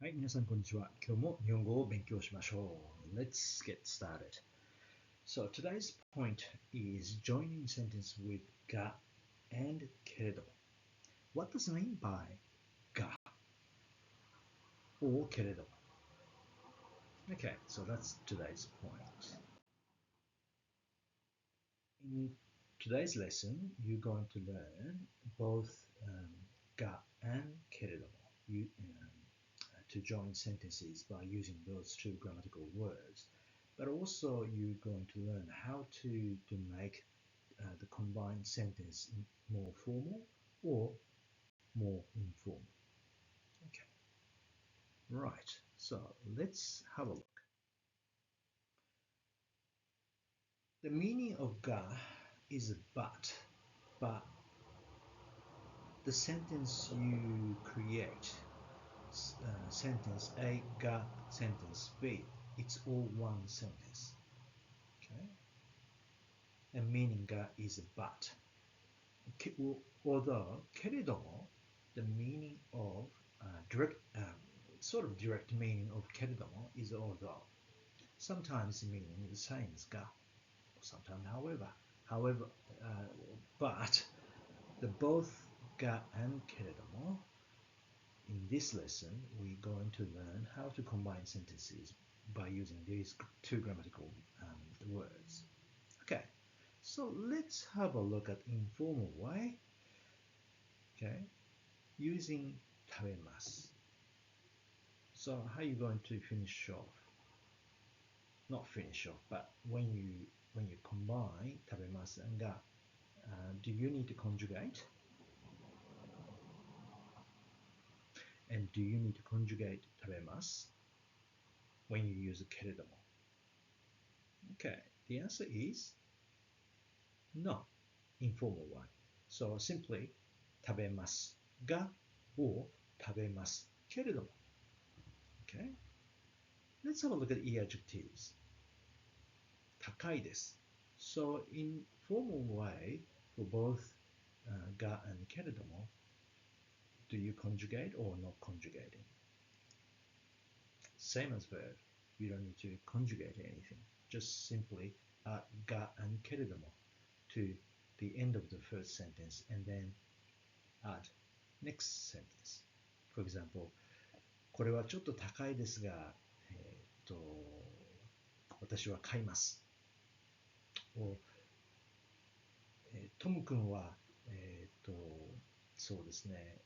はい、皆さんこんにちは。今日も日本語を勉強しましょう。Let's get started. So today's point is joining sentence with が and けれども. What does it mean by が or けれども? Okay, so that's today's point. In today's lesson, you're going to learn both が and けれども. To join sentences by using those two grammatical words. But also you're going to learn how to make the combined sentence more formal or more informal. Okay, right, so let's have a look. The meaning of ga is but the sentence you create, sentence A, ga, sentence B, it's all one sentence. Okay, and meaning ga is but. Although けれども the meaning of sort of direct meaning of けれども is although. Sometimes the meaning is the same as が, sometimes however, but the both が and けれども in this lesson we're going to learn how to combine sentences by using these two grammatical words. Okay, so let's have a look at informal way. Okay, using 食べます. So how are you going to finish off? Not finish off, but when you combine 食べます and が, do you need to conjugate? And do you need to conjugate 食べます when you use けれども? Okay, the answer is no, informal one. So simply 食べますが or 食べますけれども. Okay, let's have a look at the adjectives. 高いです. So in formal way, for both が and けれども, do you conjugate or not conjugating? Same as verb. You don't need to conjugate anything. Just simply add が and けれども to the end of the first sentence and then add next sentence. For example, これはちょっと高いですが、私は買います。トム君は、そうですね、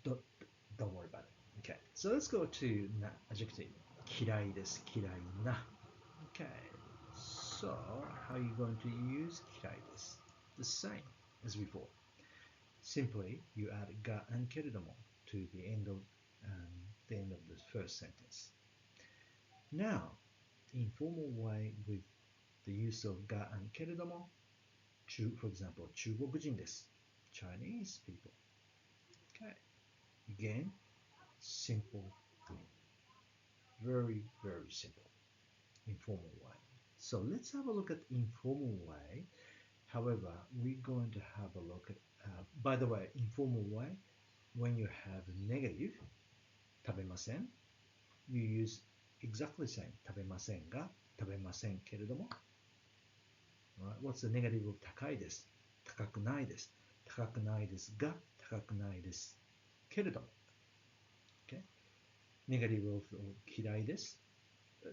don't worry about it. Okay, so let's go to adjective. 嫌いです、嫌いな. Okay, so how are you going to use 嫌いです? The same as before. Simply, you add が and けれども to the end of the first sentence. Now, informal way with the use of が and けれども, for example, 中国人です. Chinese people. Okay. Again, simple. Very, very simple. Informal way. So let's have a look at informal way. However, we're going to have a look at, by the way, informal way, when you have negative, 食べません, you use exactly the same. 食べませんが、食べませんけれども. Right? What's the negative of 高いです? 高くないです. 高くないですが、高くないですけれども. Okay? Negative of 嫌いです.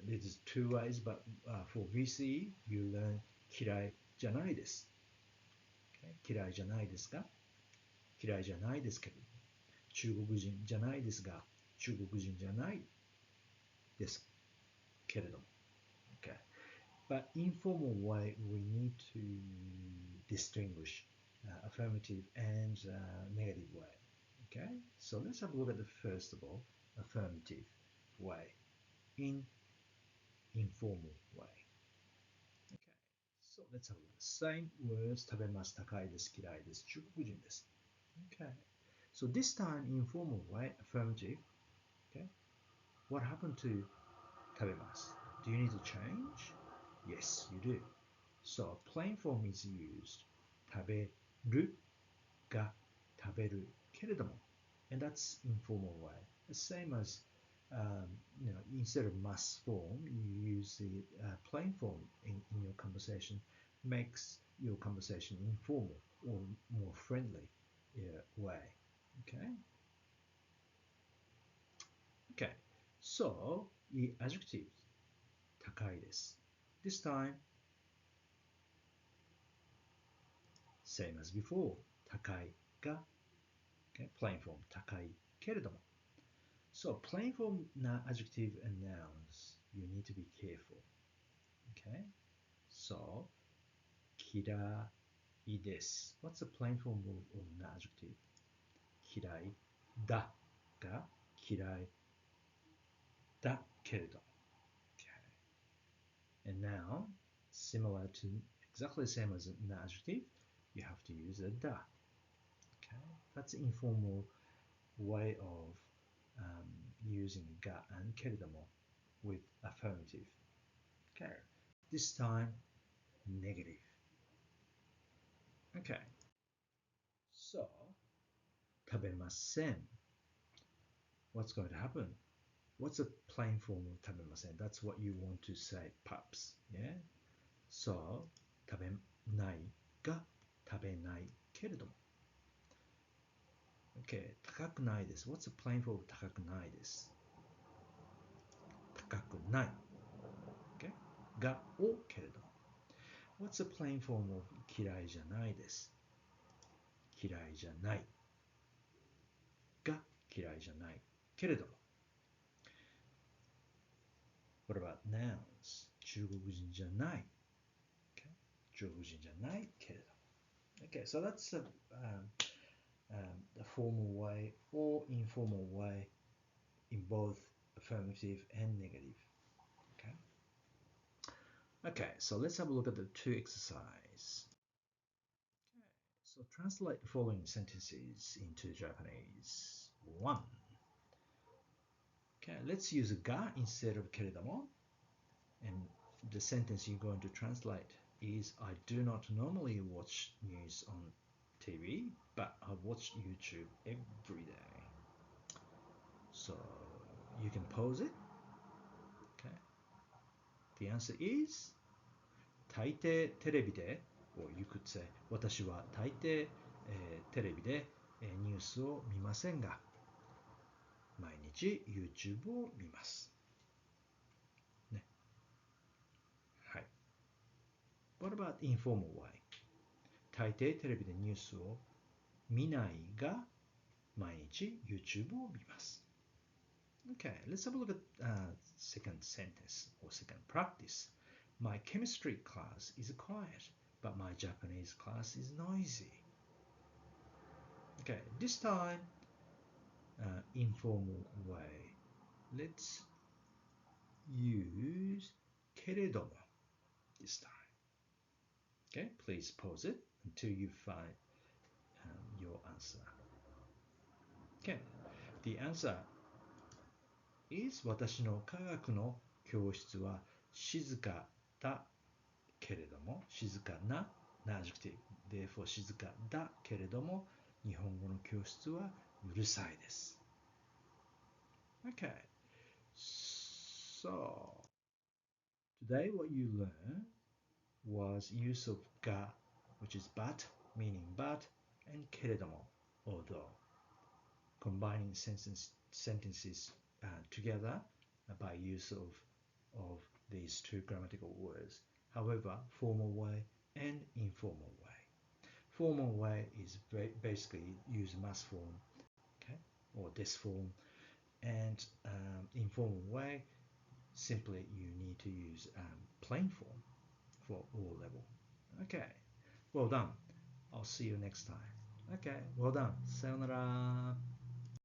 This is two ways, but for VCE, you learn 嫌いじゃないです. Okay? 嫌いじゃないですが、嫌いじゃないですけれども. 中国人じゃないですが、中国人じゃないですけれども. Okay. But informal way, we need to distinguish affirmative and negative way. Okay, so let's have a look at the first of all, affirmative way in informal way. Okay, so let's have a look. Same words, 食べます、高いです、嫌いです、中国人です. Okay, so this time informal way, affirmative. Okay, what happened to 食べます? Do you need to change? Yes, you do. So plain form is used. 食べるが食べるけれども. and that's informal way. The same as instead of must form, you use the plain form in your conversation, makes your conversation informal or more friendly way. Okay. Okay. So the adjective 高いです. This time, same as before. 高いが okay, plain form 高いけれども. So plain form adjective and nouns, you need to be careful. Okay. So 嫌いです. What's the plain form of an adjective? 嫌いだが嫌いだけれど. Okay. And now, similar to exactly the same as an adjective, you have to use a da. Okay. That's an informal way of using ga and keredomo with affirmative. Okay. This time, negative. Okay. So, 食べません. What's going to happen? What's the plain form of 食べません? That's what you want to say, perhaps. Yeah? So, 食べないが食べないけれども. Okay, 高くないです. What's the plain form of 高くないです? 高くない. Okay? がをけれども. What's the plain form of 嫌いじゃないです? 嫌いじゃないが嫌いじゃないけれども. What about nouns? 中国人じゃない. Okay? 中国人じゃないけれども. Okay, so that's the formal way or informal way in both affirmative and negative. Okay. Okay, so let's have a look at the two exercise. Okay, so translate the following sentences into Japanese. 1. Okay, let's use ga instead of keredomo. And the sentence you're going to translate is, I do not normally watch news on TV, but I watch YouTube every day. So you can pause it. Okay. The answer is 大抵テレビで or you could say 私は大抵、テレビで、ニュースを見ませんが毎日 YouTube を見ます。ね。はい。What about informal way? 大抵テレビでニュースを見ないが毎日 YouTube を見ます。Okay, let's have a look at second sentence or second practice. My chemistry class is quiet, but my Japanese class is noisy. Okay, this time, informal way. Let's use keredomo this time. Okay, please pause it until you find your answer. Okay, the answer is 私の科学の教室は静かだけれども、静かな adjective. Therefore 静かだけれども、日本語の教室はうるさいです。Okay, so today what you learned was use of ga, which is but, meaning but, and keredomo, although, combining sentences together by use of these two grammatical words. However, formal way and informal way. Formal way is basically use must form, okay, or this form, and informal way, simply you need to use plain form for all level. Okay, well done. I'll see you next time. Okay, well done. Sayonara.